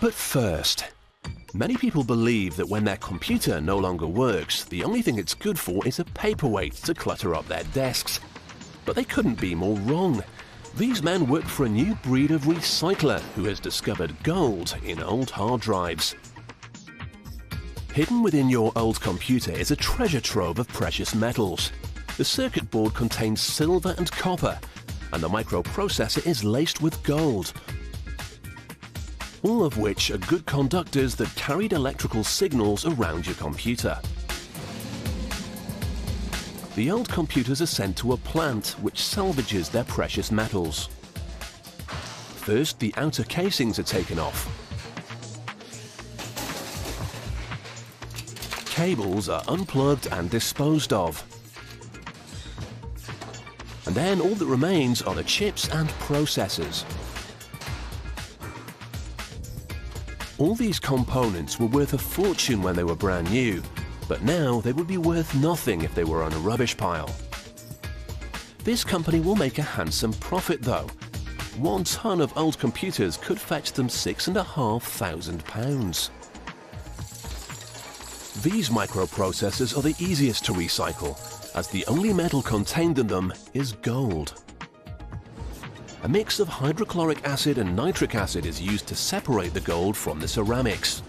But first, many people believe that when their computer no longer works, the only thing it's good for is a paperweight to clutter up their desks. But they couldn't be more wrong. These men work for a new breed of recycler who has discovered gold in old hard drives. Hidden within your old computer is a treasure trove of precious metals. The circuit board contains silver and copper, and the microprocessor is laced with gold, all of which are good conductors that carried electrical signals around your computer. The old computers are sent to a plant which salvages their precious metals. First, the outer casings are taken off. Cables are unplugged and disposed of. And then all that remains are the chips and processors. All these components were worth a fortune when they were brand new, but now they would be worth nothing if they were on a rubbish pile. This company will make a handsome profit though. 1 ton of old computers could fetch them £6,500. These microprocessors are the easiest to recycle, as the only metal contained in them is gold. A mix of hydrochloric acid and nitric acid is used to separate the gold from the ceramics.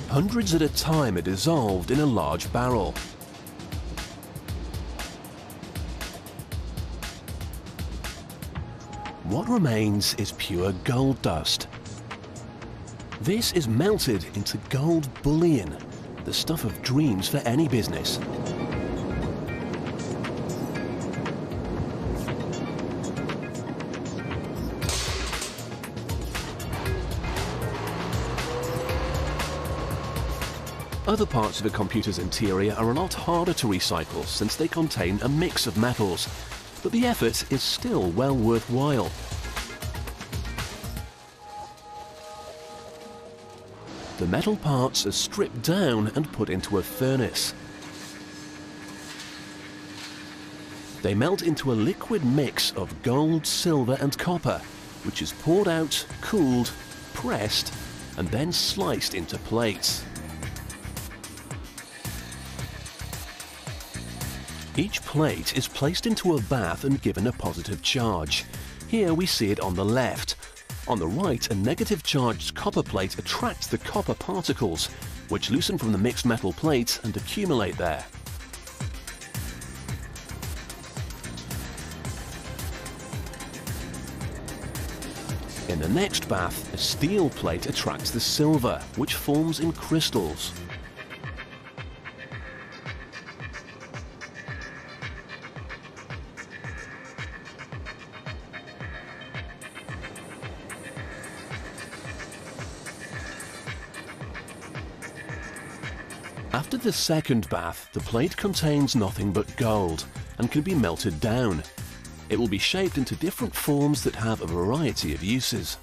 Hundreds at a time are dissolved in a large barrel. What remains is pure gold dust. This is melted into gold bullion, the stuff of dreams for any business. Other parts of a computer's interior are a lot harder to recycle since they contain a mix of metals, but the effort is still well worthwhile. The metal parts are stripped down and put into a furnace. They melt into a liquid mix of gold, silver and copper, which is poured out, cooled, pressed, and then sliced into plates. Each plate is placed into a bath and given a positive charge. Here we see it on the left. On the right, a negative charged copper plate attracts the copper particles, which loosen from the mixed metal plate and accumulate there. In the next bath, a steel plate attracts the silver, which forms in crystals. After the second bath, the plate contains nothing but gold and can be melted down. It will be shaped into different forms that have a variety of uses.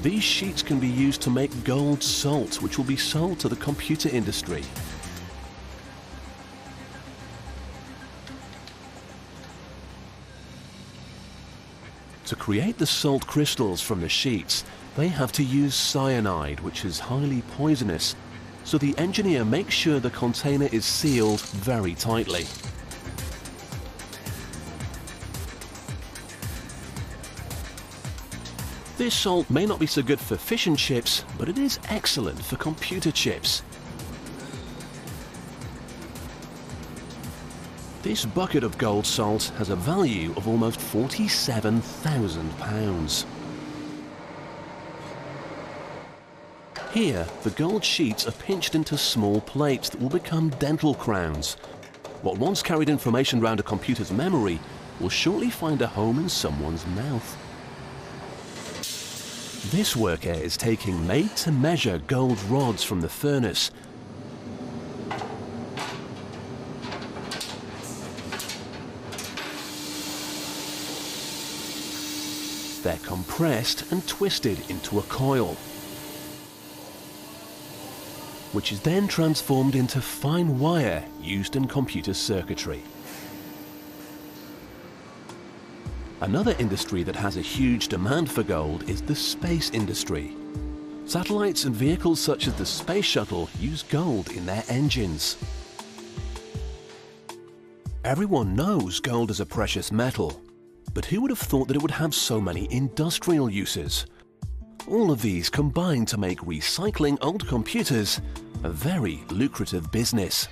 These sheets can be used to make gold salt, which will be sold to the computer industry. To create the salt crystals from the sheets, they have to use cyanide, which is highly poisonous, so the engineer makes sure the container is sealed very tightly. This salt may not be so good for fish and chips, but it is excellent for computer chips. This bucket of gold salt has a value of almost £47,000. Here, the gold sheets are pinched into small plates that will become dental crowns. What once carried information around a computer's memory will shortly find a home in someone's mouth. This worker is taking made-to-measure gold rods from the furnace. They're compressed and twisted into a coil. which is then transformed into fine wire used in computer circuitry. Another industry that has a huge demand for gold is the space industry. Satellites and vehicles such as the Space Shuttle use gold in their engines. Everyone knows gold is a precious metal, but who would have thought that it would have so many industrial uses? All of these combine to make recycling old computers a very lucrative business.